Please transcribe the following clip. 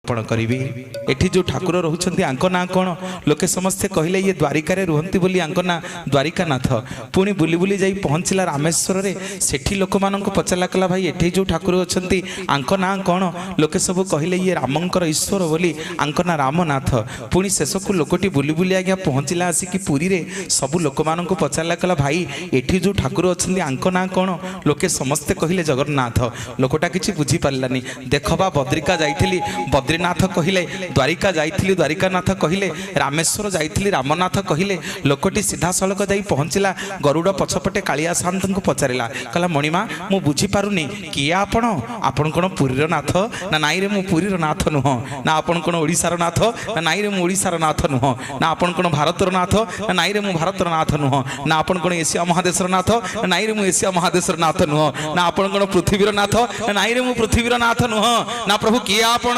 अर्पण करी एठी जो ठाकुर रोचंती आंक ना कौन लोके समस्ते कहले ये द्वारिका रुहंती बोली आंक ना द्वारिकानाथ पुणी बुली बुली जाई पहुँचला रामेश्वर रे सेठी लोक मानक पचारा कला भाई एठी जो ठाकुर अच्छी आंक ना कौन लोके सब कहले ये रामंकर ईश्वर बोली आंक ना रामनाथ पुणी शेष को लोकटी बुली बुली आज्ञा पहुँचला आसिक पुरी रे सबू लोक मानक पचारा कला भाई एठी जो ठाकुर अच्छी आंक ना कौन लोके समस्ते कहले जगन्नाथ लोकटा किसी बुझी पारानी देख बा बद्रिका जाइथिली बद्रीनाथ कहले द्वारिका जाइथिली द्वारिकानाथ कहले रामेश्वर जाइथिली रामनाथ कहले लोकटी सीधा सड़क जाई पहुँचला गरुड़ पछपटे कालिया सामंत को पचारा कहला मणिमा मु बुझी पारुनी किए आपण आपण कौन पुरीर नाथ ना नाई रे मु पुरीर नाथ नुह ना आपण कौन ओडिशार नाथ ना नाई रे मु ओडिशार नाथ नुह ना आपण कौन भारतर नाथ ना नाई रे मु भारतर नाथ नुह ना आपण कौन एशिया महादेशर नाथ ना नाई रे मु एशिया महादेशर नाथ नुह ना आपण कौन पृथ्वीर नाथ ना नाई रे मु पृथ्वीर नाथ नुह ना प्रभु किए आपण।